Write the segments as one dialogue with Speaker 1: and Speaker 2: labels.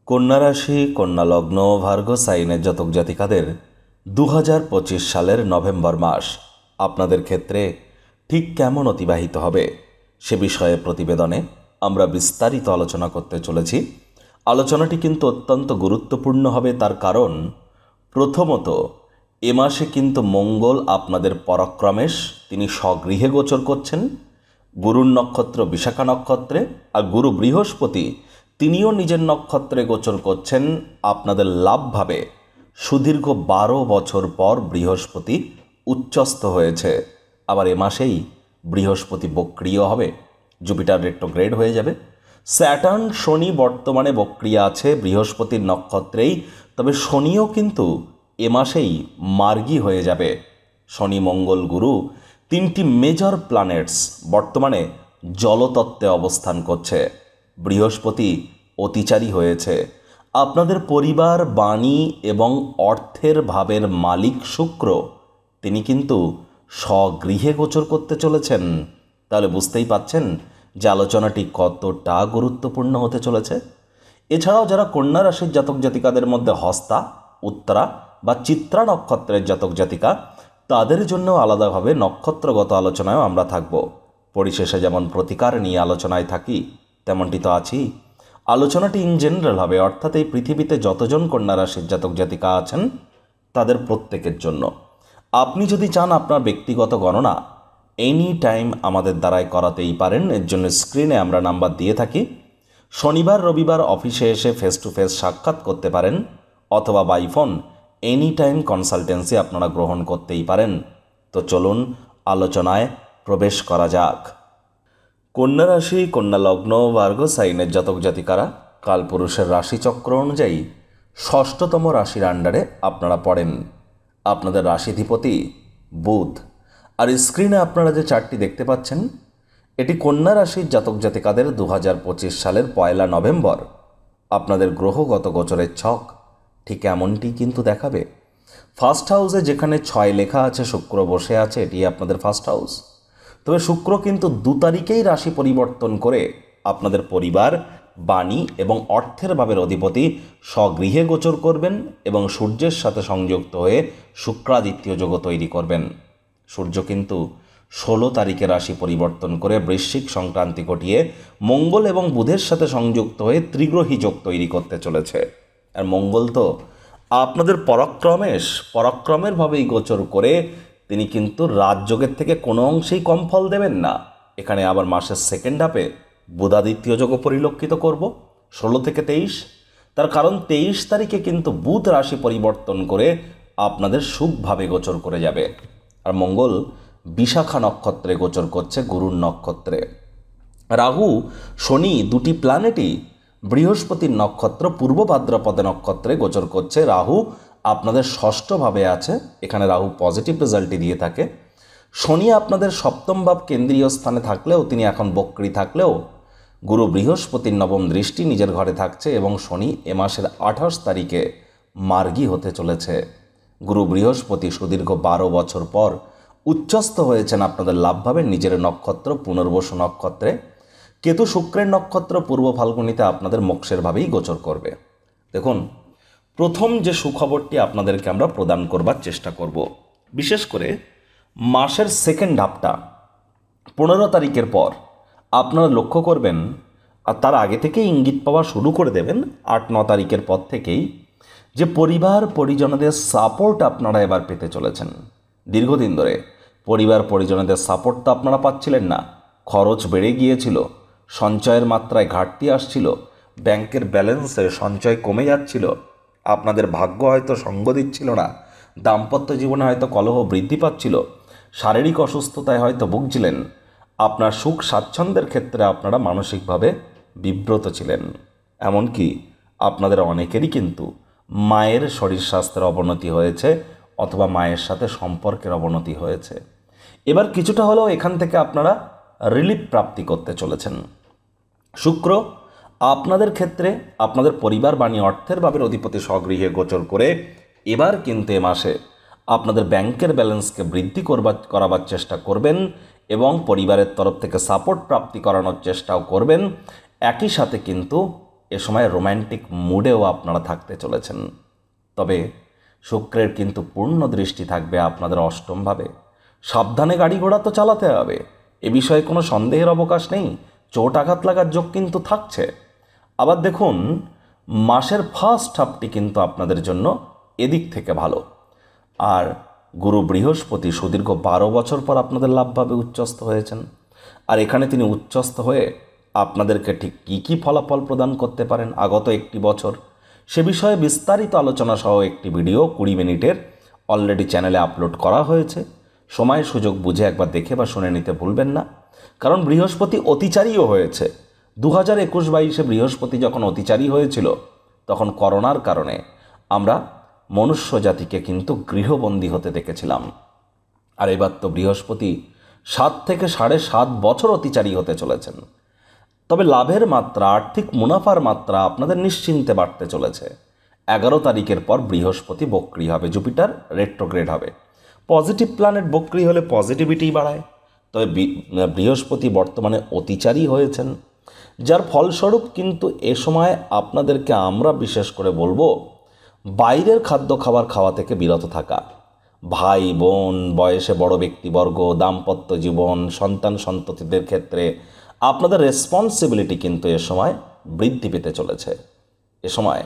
Speaker 1: কন্যা রাশি, কন্যা লগ্ন, ভার্গো সাইনের জাতক জাতিকাদের 2025 সালের নভেম্বর মাস আপনাদের ক্ষেত্রে ঠিক কেমন অতিবাহিত হবে সে বিষয়ে প্রতিবেদনে আমরা বিস্তারিত আলোচনা করতে চলেছি। আলোচনাটি কিন্তু অত্যন্ত গুরুত্বপূর্ণ হবে, তার কারণ প্রথমত এ মাসে কিন্তু মঙ্গল আপনাদের পরাক্রমেশ, তিনি স্বগৃহে গোচর করছেন গুরুর নক্ষত্র বিশাখা নক্ষত্রে, আর গুরু বৃহস্পতি তিনিও নিজের নক্ষত্রে গোচর করছেন আপনাদের লাভভাবে। সুদীর্ঘ 12 বছর পর বৃহস্পতি উচ্চস্থ হয়েছে। আবার এ মাসেই বৃহস্পতি বক্রিয় হবে, জুপিটার রেট্রোগ্রেড হয়ে যাবে। স্যাটার্ন শনি বর্তমানে বক্রিয়া আছে বৃহস্পতির নক্ষত্রেই, তবে শনিও কিন্তু এ মাসেই মার্গী হয়ে যাবে। শনি, মঙ্গল, গুরু তিনটি মেজর প্ল্যানেটস বর্তমানে জলতত্ত্বে অবস্থান করছে। বৃহস্পতি অতিচারী হয়েছে। আপনাদের পরিবার, বাণী এবং অর্থের ভাবের মালিক শুক্র, তিনি কিন্তু স্বগৃহে গোচর করতে চলেছেন। তাহলে বুঝতেই পাচ্ছেন যে আলোচনাটি কতটা গুরুত্বপূর্ণ হতে চলেছে। এছাড়াও যারা কন্যা রাশির জাতক জাতিকাদের মধ্যে হস্তা, উত্তরা বা চিত্রা নক্ষত্রের জাতক জাতিকা, তাদের জন্য আলাদাভাবে নক্ষত্রগত আলোচনায়ও আমরা থাকব। পরিশেষে যেমন প্রতিকার নিয়ে আলোচনায় থাকি, তেমনটি তো আছি। আলোচনাটি ইন জেনারেল হবে, অর্থাৎ এই পৃথিবীতে যতজন কন্যা রাশির জাতক জাতিকা আছেন তাদের প্রত্যেকের জন্য। আপনি যদি চান আপনার ব্যক্তিগত গণনা এনি টাইম আমাদের দ্বারাই করাতেই পারেন। এর জন্য স্ক্রিনে আমরা নাম্বার দিয়ে থাকি। শনিবার রবিবার অফিসে এসে ফেস টু ফেস সাক্ষাৎ করতে পারেন, অথবা by phone any time consultancy আপনারা গ্রহণ করতেই পারেন। তো চলুন আলোচনায় প্রবেশ করা যাক। কন্যা রাশি, কন্যা লগ্ন, ভার্গো সাইনের জাতক জাতিকারা কালপুরুষের রাশিচক্র অনুযায়ী ষষ্ঠতম রাশির আন্ডারে আপনারা পড়েন। আপনাদের রাশিধিপতি বুধ। আর স্ক্রিনে আপনারা যে চার্টটি দেখতে পাচ্ছেন, এটি কন্যা রাশির জাতক জাতিকাদের 2025 সালের 1 নভেম্বর আপনাদের গ্রহগত গোচরের ছক ঠিক এমনটি কিন্তু দেখাবে। ফার্স্ট হাউসে যেখানে 6 লেখা আছে, শুক্র বসে আছে, এটি আপনাদের ফার্স্ট হাউস। তবে শুক্র কিন্তু 2 তারিখেই রাশি পরিবর্তন করে আপনাদের পরিবার, বাণী এবং অর্থের ভাবের অধিপতি স্বগৃহে গোচর করবেন এবং সূর্যের সাথে সংযুক্ত হয়ে শুক্রাদিত্য যোগ তৈরি করবেন। সূর্য কিন্তু 16 তারিখে রাশি পরিবর্তন করে বৃশ্চিক সংক্রান্তি ঘটিয়ে মঙ্গল এবং বুধের সাথে সংযুক্ত হয়ে ত্রিগ্রহী যোগ তৈরি করতে চলেছে। আর মঙ্গল তো আপনাদের পরাক্রমের ভাবেই গোচর করে তিনি কিন্তু রাজযোগের থেকে কোনো অংশেই কম ফল দেবেন না। এখানে আবার মাসের সেকেন্ড হাফে বুধাদিত্য যোগও পরিলক্ষিত করব 16 থেকে 23। তার কারণ 23 তারিখে কিন্তু বুধ রাশি পরিবর্তন করে আপনাদের শুভভাবে গোচর করে যাবে। আর মঙ্গল বিশাখা নক্ষত্রে গোচর করছে গুরুর নক্ষত্রে। রাহু, শনি দুটি প্ল্যানেটই বৃহস্পতির নক্ষত্র পূর্ব ভাদ্রপদে নক্ষত্রে গোচর করছে। রাহু আপনাদের ষষ্ঠভাবে আছে, এখানে রাহু পজিটিভ রেজাল্টই দিয়ে থাকে। শনি আপনাদের সপ্তম ভাব কেন্দ্রীয় স্থানে থাকলেও, তিনি এখন বক্রী থাকলেও, গুরু বৃহস্পতির নবম দৃষ্টি নিজের ঘরে থাকছে এবং শনি এ মাসের 28 তারিখে মার্গী হতে চলেছে। গুরু বৃহস্পতি সুদীর্ঘ 12 বছর পর উচ্চস্থ হয়েছেন আপনাদের লাভভাবে নিজের নক্ষত্র পুনর্বসু নক্ষত্রে। কেতু শুক্রের নক্ষত্র পূর্ব ফাল্গুনিতে আপনাদের মোক্ষের ভাবেই গোচর করবে। দেখুন, প্রথম যে সুখবরটি আপনাদেরকে আমরা প্রদান করবার চেষ্টা করব, বিশেষ করে মাসের সেকেন্ড হাফটা 15 তারিখের পর আপনারা লক্ষ্য করবেন, আর তার আগে থেকেই ইঙ্গিত পাওয়া শুরু করে দেবেন 8-9 তারিখের পর থেকেই, যে পরিবার পরিজনদের সাপোর্ট আপনারা এবার পেতে চলেছেন। দীর্ঘদিন ধরে পরিবার পরিজনদের সাপোর্ট তো আপনারা পাচ্ছিলেন না, খরচ বেড়ে গিয়েছিল, সঞ্চয়ের মাত্রায় ঘাটতি আসছিল, ব্যাংকের ব্যালেন্সে সঞ্চয় কমে যাচ্ছিল, আপনাদের ভাগ্য হয়তো সঙ্গ দিচ্ছিল না, দাম্পত্য জীবনে হয়তো কলহ বৃদ্ধি পাচ্ছিল, শারীরিক অসুস্থতায় হয়তো ভুগছিলেন, আপনার সুখ স্বাচ্ছন্দ্যের ক্ষেত্রে আপনারা মানসিকভাবে বিব্রত ছিলেন। এমনকি আপনাদের অনেকেরই কিন্তু মায়ের শরীর স্বাস্থ্যের অবনতি হয়েছে অথবা মায়ের সাথে সম্পর্কের অবনতি হয়েছে। এবার কিছুটা হলেও এখান থেকে আপনারা রিলিফ প্রাপ্তি করতে চলেছেন। শুক্র আপনাদের ক্ষেত্রে আপনাদের পরিবার, বাণী, অর্থের ভাবের অধিপতি স্বগৃহে গোচর করে এবার কিন্তু এ মাসে আপনাদের ব্যাংকের ব্যালেন্সকে বৃদ্ধি করাবার চেষ্টা করবেন এবং পরিবারের তরফ থেকে সাপোর্ট প্রাপ্তি করানোর চেষ্টাও করবেন। একই সাথে কিন্তু এ সময় রোম্যান্টিক মুডেও আপনারা থাকতে চলেছেন। তবে শুক্রের কিন্তু পূর্ণ দৃষ্টি থাকবে আপনাদের অষ্টমভাবে। সাবধানে গাড়ি ঘোড়া তো চালাতে হবে, এ বিষয়ে কোনো সন্দেহের অবকাশ নেই। চোট আঘাত লাগার যোগ কিন্তু থাকছে। আবার দেখুন, মাসের ফার্স্ট হাফটি কিন্তু আপনাদের জন্য এদিক থেকে ভালো। আর গুরু বৃহস্পতি সুদীর্ঘ 12 বছর পর আপনাদের লাভভাবে উচ্চস্থ হয়েছেন। আর এখানে তিনি উচ্চস্থ হয়ে আপনাদেরকে ঠিক কী কী ফলাফল প্রদান করতে পারেন আগত একটি বছর, সে বিষয়ে বিস্তারিত আলোচনা সহ একটি ভিডিও 20 মিনিটের অলরেডি চ্যানেলে আপলোড করা হয়েছে। সময় সুযোগ বুঝে একবার দেখে বা শুনে নিতে ভুলবেন না। কারণ বৃহস্পতি অতিচারীও হয়েছে। 2021-22 বৃহস্পতি যখন অতিচারী হয়েছিল, তখন করোনার কারণে আমরা মনুষ্য জাতিকে কিন্তু গৃহবন্দী হতে দেখেছিলাম। আর এবার তো বৃহস্পতি 7 থেকে 7.5 বছর অতিচারী হতে চলেছেন। তবে লাভের মাত্রা, আর্থিক মুনাফার মাত্রা আপনাদের নিশ্চিন্তে বাড়তে চলেছে। 11 তারিখের পর বৃহস্পতি বক্রী হবে, জুপিটার রেট্রোগ্রেড হবে। পজিটিভ প্ল্যানেট বক্রী হলে পজিটিভিটি বাড়ায়। তবে বৃহস্পতি বর্তমানে অতিচারী হয়েছেন, যার ফলস্বরূপ কিন্তু এ সময় আপনাদেরকে আমরা বিশেষ করে বলবো বাইরের খাদ্য খাওয়া থেকে বিরত থাকা। ভাই বোন, বয়সে বড় ব্যক্তিবর্গ, দাম্পত্য জীবন, সন্তান সন্ততিদের ক্ষেত্রে আপনাদের রেসপন্সিবিলিটি কিন্তু এ সময় বৃদ্ধি পেতে চলেছে। এ সময়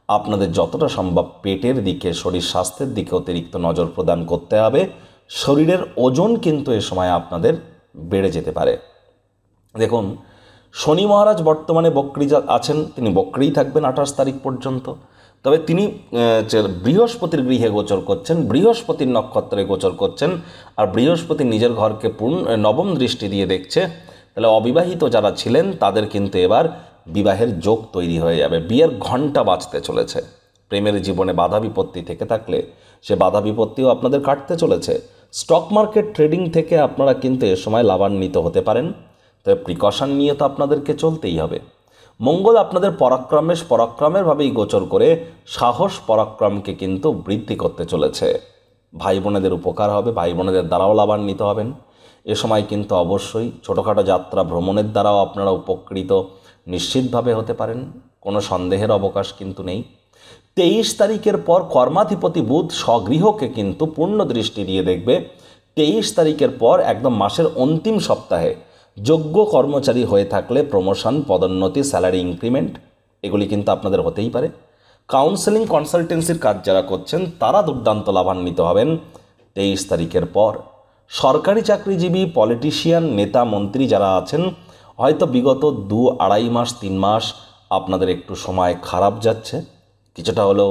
Speaker 1: আপনাদের যতটা সম্ভব পেটের দিকে, শরীর স্বাস্থ্যের দিকে অতিরিক্ত নজর প্রদান করতে হবে। শরীরের ওজন কিন্তু এ সময় আপনাদের বেড়ে যেতে পারে। দেখুন, শনি মহারাজ বর্তমানে বক্রী আছেন, তিনি বক্রীই থাকবেন 28 তারিখ পর্যন্ত। তবে তিনি বৃহস্পতির গৃহে গোচর করছেন, বৃহস্পতির নক্ষত্রে গোচর করছেন। আর বৃহস্পতি নিজের ঘরকে নবম দৃষ্টি দিয়ে দেখছে। তাহলে অবিবাহিত যারা ছিলেন তাদের কিন্তু এবার বিবাহের যোগ তৈরি হয়ে যাবে, বিয়ের ঘণ্টা বাজতে চলেছে। প্রেমের জীবনে বাধা বিপত্তি থেকে থাকলে সে বাধা বিপত্তিও আপনাদের কাটতে চলেছে। স্টক মার্কেট ট্রেডিং থেকে আপনারা কিন্তু এ সময় লাভান্বিত হতে পারেন। তবে প্রিকশন নিয়ে তো আপনাদেরকে চলতেই হবে। মঙ্গল আপনাদের পরাক্রমের ভাবেই গোচর করে সাহস পরাক্রমকে কিন্তু বৃদ্ধি করতে চলেছে। ভাই বোনেদের উপকার হবে, ভাই বোনেদের দ্বারাও লাভান্বিত হবেন। এ সময় কিন্তু অবশ্যই ছোটোখাটো যাত্রা ভ্রমণের দ্বারাও আপনারা উপকৃত নিশ্চিতভাবে হতে পারেন, কোনো সন্দেহের অবকাশ কিন্তু নেই। 23 তারিখের পর কর্মাধিপতি বুধ স্বগৃহকে কিন্তু পূর্ণ দৃষ্টি দিয়ে দেখবে। 23 তারিখের পর একদম মাসের অন্তিম সপ্তাহে যোগ্য কর্মচারী হয়ে থাকলে প্রমোশন, পদোন্নতি, স্যালারি ইনক্রিমেন্ট এগুলি কিন্তু আপনাদের হতেই পারে। কাউন্সেলিং, কনসালটেন্সির কাজ যারা করছেন তারা দুর্দান্ত লাভান্বিত হবেন 23 তারিখের পর। সরকারি চাকরিজীবী, পলিটিশিয়ান, নেতা মন্ত্রী যারা আছেন, হয়তো বিগত 2-2.5 মাস 3 মাস আপনাদের একটু সময় খারাপ যাচ্ছে। কিছুটা হলেও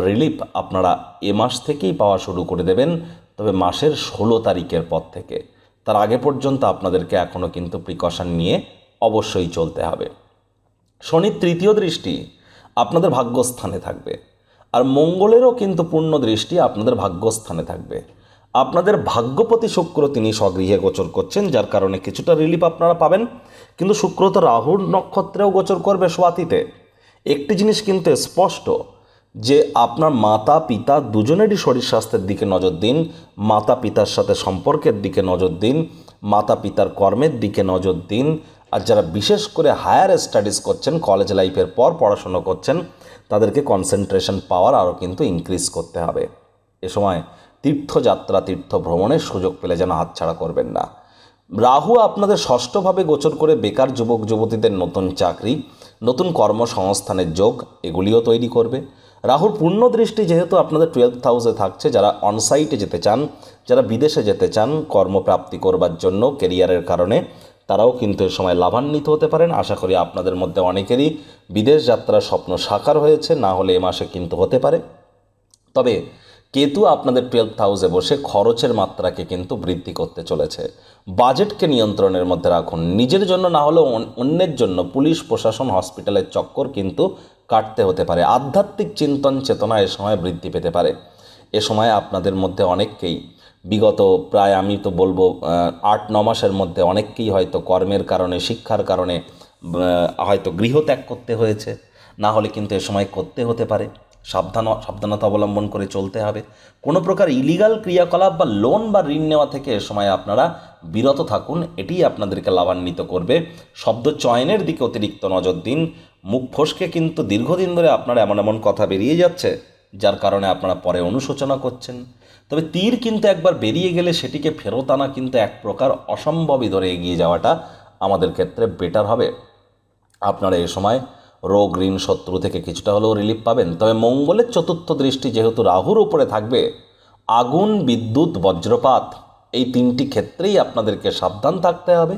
Speaker 1: রিলিফ আপনারা এ মাস থেকেই পাওয়া শুরু করে দেবেন। তবে মাসের 16 তারিখের পর থেকে, তার আগে পর্যন্ত আপনাদেরকে এখনও কিন্তু প্রিকশন নিয়ে অবশ্যই চলতে হবে। শনির তৃতীয় দৃষ্টি আপনাদের ভাগ্যস্থানে থাকবে। আর মঙ্গলেরও কিন্তু পূর্ণ দৃষ্টি আপনাদের ভাগ্যস্থানে থাকবে। আপনাদের ভাগ্যপতি শুক্র তিনি স্বগৃহে গোচর করছেন, যার কারণে কিছুটা রিলিফ আপনারা পাবেন। কিন্তু শুক্র তো রাহুর নক্ষত্রেও গোচর করবে স্বাতীতে। একটি জিনিস কিন্তু স্পষ্ট যে আপনার মাতা পিতা দুজনেরই শরীর স্বাস্থ্যের দিকে নজর দিন, মাতা পিতার সাথে সম্পর্কের দিকে নজর দিন, মাতা পিতার কর্মের দিকে নজর দিন। আর যারা বিশেষ করে হায়ার স্টাডিজ করছেন, কলেজ লাইফের পর পড়াশুনো করছেন, তাদেরকে কনসেন্ট্রেশন পাওয়ার আরও কিন্তু ইনক্রিজ করতে হবে। এ সময় তীর্থযাত্রা, তীর্থ ভ্রমণের সুযোগ পেলে যেন হাতছাড়া করবেন না। রাহু আপনাদের ষষ্ঠভাবে গোচর করে বেকার যুবক যুবতীদের নতুন চাকরি, নতুন কর্মসংস্থানের যোগ এগুলিও তৈরি করবে। রাহুর পূর্ণ দৃষ্টি যেহেতু আপনাদের 12th হাউসে থাকছে, যারা অনসাইটে যেতে চান, যারা বিদেশে যেতে চান কর্মপ্রাপ্তি করবার জন্য কেরিয়ারের কারণে, তারাও কিন্তু এ সময় লাভান্বিত হতে পারেন। আশা করি আপনাদের মধ্যে অনেকেরই বিদেশ যাত্রার স্বপ্ন সাকার হয়েছে, না হলে এ মাসে কিন্তু হতে পারে। তবে কেতু আপনাদের 12th হাউসে বসে খরচের মাত্রাকে কিন্তু বৃদ্ধি করতে চলেছে। বাজেটকে নিয়ন্ত্রণের মধ্যে রাখুন। নিজের জন্য না হলেও অন্যের জন্য পুলিশ প্রশাসন, হসপিটালের চক্কর কিন্তু কাটতে হতে পারে। আধ্যাত্মিক চিন্তন চেতনা এ সময় বৃদ্ধি পেতে পারে। এ সময় আপনাদের মধ্যে অনেককেই বিগত প্রায় আমি তো বলবো 8-9 মাসের মধ্যে অনেককেই হয়তো কর্মের কারণে, শিক্ষার কারণে হয়তো গৃহত্যাগ করতে হয়েছে, না হলে কিন্তু এ সময় করতে হতে পারে। সাবধানতা অবলম্বন করে চলতে হবে। কোনো প্রকার ইলিগাল ক্রিয়াকলাপ বা লোন বা ঋণ নেওয়া থেকে এ সময় আপনারা বিরত থাকুন, এটিই আপনাদেরকে লাভান্বিত করবে। শব্দ চয়নের দিকে অতিরিক্ত নজর দিন। মুখ ফসকে কিন্তু দীর্ঘদিন ধরে আপনার এমন এমন কথা বেরিয়ে যাচ্ছে যার কারণে আপনারা পরে অনুশোচনা করছেন। তবে তীর কিন্তু একবার বেরিয়ে গেলে সেটিকে ফেরত আনা কিন্তু এক প্রকার অসম্ভবই ধরে এগিয়ে যাওয়াটা আমাদের ক্ষেত্রে বেটার হবে। আপনারা এ সময় রোগ ঋণ শত্রু থেকে কিছুটা হলেও রিলিফ পাবেন। তবে মঙ্গলের চতুর্থ দৃষ্টি যেহেতু রাহুর উপরে থাকবে, আগুন, বিদ্যুৎ, বজ্রপাত এই তিনটি ক্ষেত্রেই আপনাদেরকে সাবধান থাকতে হবে।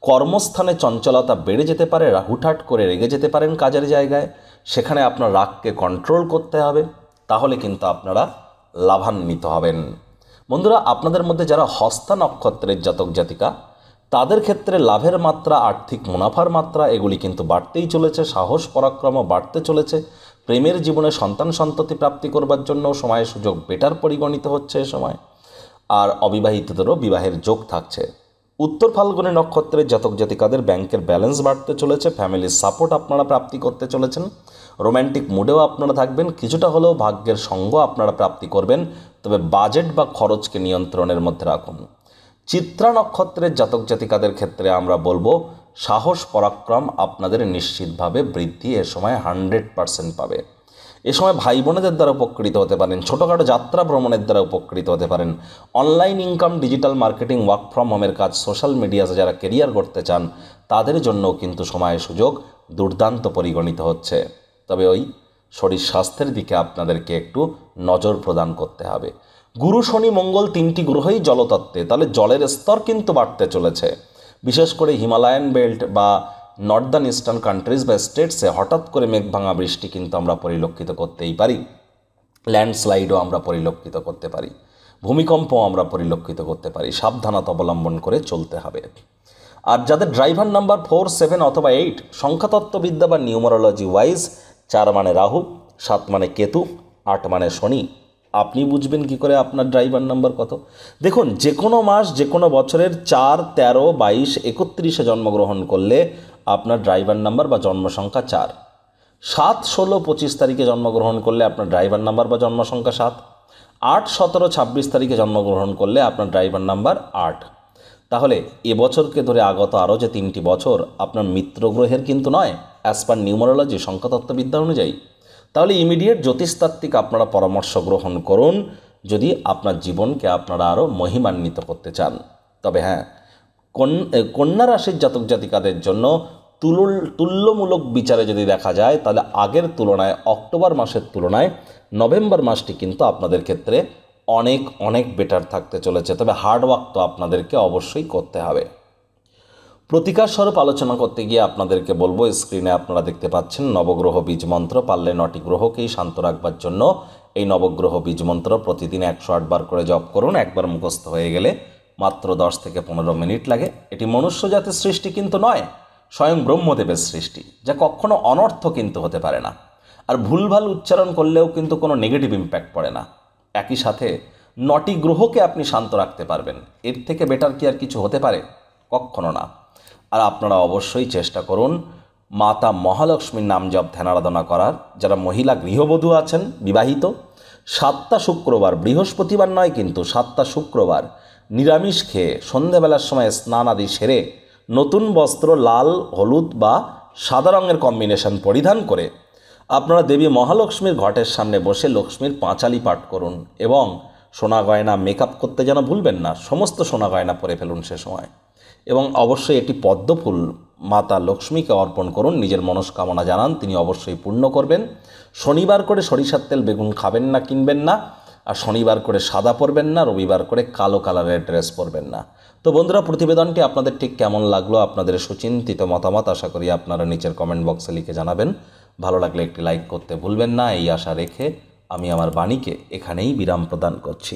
Speaker 1: কর্মস্থানে চঞ্চলতা বেড়ে যেতে পারে, হুটহাট করে রেগে যেতে পারেন কাজের জায়গায়, সেখানে আপনার রাগকে কন্ট্রোল করতে হবে, তাহলে কিন্তু আপনারা লাভান্বিত হবেন। বন্ধুরা, আপনাদের মধ্যে যারা হস্তা নক্ষত্রের জাতক জাতিকা, তাদের ক্ষেত্রে লাভের মাত্রা, আর্থিক মুনাফার মাত্রা এগুলি কিন্তু বাড়তেই চলেছে। সাহস পরাক্রমও বাড়তে চলেছে। প্রেমের জীবনে সন্তান সন্ততি প্রাপ্তি করবার জন্য সময় সুযোগ বেটার পরিগণিত হচ্ছে এ সময়। আর অবিবাহিতদেরও বিবাহের যোগ থাকছে। উত্তর ফাল্গুনী নক্ষত্রের জাতক জাতিকাদের ব্যাংকের ব্যালেন্স বাড়তে চলেছে। ফ্যামিলির সাপোর্ট আপনারা প্রাপ্তি করতে চলেছেন। রোম্যান্টিক মুডেও আপনারা থাকবেন। কিছুটা হলেও ভাগ্যের সঙ্গ আপনারা প্রাপ্তি করবেন। তবে বাজেট বা খরচকে নিয়ন্ত্রণের মধ্যে রাখুন। চিত্রা নক্ষত্রের জাতক জাতিকাদের ক্ষেত্রে আমরা বলবো সাহস পরাক্রম আপনাদের নিশ্চিতভাবে বৃদ্ধি এ সময় 100% পাবে। এ সময় ভাই বোনেদের দ্বারা উপকৃত হতে পারেন। ছোটোখাটো যাত্রা ভ্রমণের দ্বারা উপকৃত হতে পারেন। Online income, digital marketing, work from হোমের কাজ, সোশ্যাল মিডিয়াতে যারা কেরিয়ার করতে চান তাদের জন্যও কিন্তু সময় সুযোগ দুর্দান্ত পরিগণিত হচ্ছে। তবে ওই শরীর স্বাস্থ্যের দিকে আপনাদেরকে একটু নজর প্রদান করতে হবে। গুরু, শনি, মঙ্গল তিনটি গ্রহই জলতত্ত্বে, তাহলে জলের স্তর কিন্তু বাড়তে চলেছে। বিশেষ করে হিমালয়ান বেল্ট বা নর্দার্ন ইস্টার্ন কান্ট্রিজ বা স্টেটসে হঠাৎ করে মেঘভাঙা বৃষ্টি কিন্তু আমরা পরিলক্ষিত করতেই পারি। ল্যান্ডস্লাইডও আমরা পরিলক্ষিত করতে পারি। ভূমিকম্পও আমরা পরিলক্ষিত করতে পারি। সাবধানতা অবলম্বন করে চলতে হবে। আর যাদের ড্রাইভার নাম্বার 4, 7 অথবা 8 সংখ্যাতত্ত্ববিদ্যা বা নিউমারোলজি ওয়াইজ 4 মানে রাহু, 7 মানে কেতু, 8 মানে শনি, আপনি বুঝবেন কি করে আপনার ড্রাইভার নাম্বার কত? দেখুন, যে কোনো মাস, যে কোনো বছরের 4, 13, 22, 31-এ জন্মগ্রহণ করলে আপনার ড্রাইভার নাম্বার বা জন্মসংখ্যা 4। 7, 16, 25 তারিখে জন্মগ্রহণ করলে আপনার ড্রাইভার নাম্বার বা জন্মসংখ্যা 7। 8, 17, 26 তারিখে জন্মগ্রহণ করলে আপনার ড্রাইভার নাম্বার 8। তাহলে এবছরকে ধরে আগত আরও যে 3টি বছর আপনার মিত্র গ্রহের কিন্তু নয়, অ্যাজ পার নিউমারোলজি সংখ্যাতত্ত্ববিদ্যা অনুযায়ী। তাহলে ইমিডিয়েট জ্যোতিষতাত্ত্বিক আপনারা পরামর্শ গ্রহণ করুন যদি আপনার জীবনকে আপনারা আরও মহিমান্বিত করতে চান। তবে হ্যাঁ, কন্যা রাশির জাতক জাতিকাদের জন্য তুল্যমূলক বিচারে যদি দেখা যায়, তাহলে আগের তুলনায়, অক্টোবর মাসের তুলনায় নভেম্বর মাসটি কিন্তু আপনাদের ক্ষেত্রে অনেক অনেক বেটার থাকতে চলেছে। তবে হার্ডওয়ার্ক তো আপনাদেরকে অবশ্যই করতে হবে। প্রতিকার স্বরূপ আলোচনা করতে গিয়ে আপনাদেরকে বলবো, স্ক্রিনে আপনারা দেখতে পাচ্ছেন নবগ্রহ বীজ মন্ত্র। পারলে 9টি গ্রহকেই শান্ত রাখবার জন্য এই নবগ্রহ বীজ মন্ত্র প্রতিদিন 108 বার করে জপ করুন। একবার মুখস্থ হয়ে গেলে মাত্র 10 থেকে 15 মিনিট লাগে। এটি মনুষ্য জাতির সৃষ্টি কিন্তু নয়, স্বয়ং ব্রহ্মদেবের সৃষ্টি, যা কখনো অনর্থ কিন্তু হতে পারে না। আর ভুলভাল উচ্চারণ করলেও কিন্তু কোনো নেগেটিভ ইম্প্যাক্ট পড়ে না। একই সাথে 9টি গ্রহকে আপনি শান্ত রাখতে পারবেন। এর থেকে বেটার কি আর কিছু হতে পারে? কখনো না। আর আপনারা অবশ্যই চেষ্টা করুন মাতা মহালক্ষ্মীর নাম জপ ধ্যান আরাধনা করার। যারা মহিলা গৃহবধূ আছেন, বিবাহিত, 7টা শুক্রবার, বৃহস্পতিবার নয় কিন্তু 7টা শুক্রবার নিরামিষ খেয়ে সন্ধেবেলার সময় স্নান আদি সেরে নতুন বস্ত্র লাল, হলুদ বা সাদা রঙের কম্বিনেশন পরিধান করে আপনারা দেবী মহালক্ষ্মীর ঘটের সামনে বসে লক্ষ্মীর পাঁচালি পাঠ করুন এবং সোনা গয়না মেকআপ করতে যেন ভুলবেন না। সমস্ত সোনা গয়না পরে ফেলুন সে সময়। এবং অবশ্যই এটি পদ্মফুল মাতা লক্ষ্মীকে অর্পণ করুন। নিজের মনস্কামনা জানান, তিনি অবশ্যই পূর্ণ করবেন। শনিবার করে সরিষার তেল বেগুন খাবেন না, কিনবেন না। আর শনিবার করে সাদা পরবেন না, রবিবার করে কালো কালারের ড্রেস পরবেন না। তো বন্ধুরা, প্রতিবেদনটি আপনাদের ঠিক কেমন লাগলো, আপনাদের সুচিন্তিত মতামত আশা করি আপনারা নিচের কমেন্ট বক্সে লিখে জানাবেন। ভালো লাগলে একটি লাইক করতে ভুলবেন না। এই আশা রেখে আমি আমার বাণীকে এখানেই বিরাম প্রদান করছি।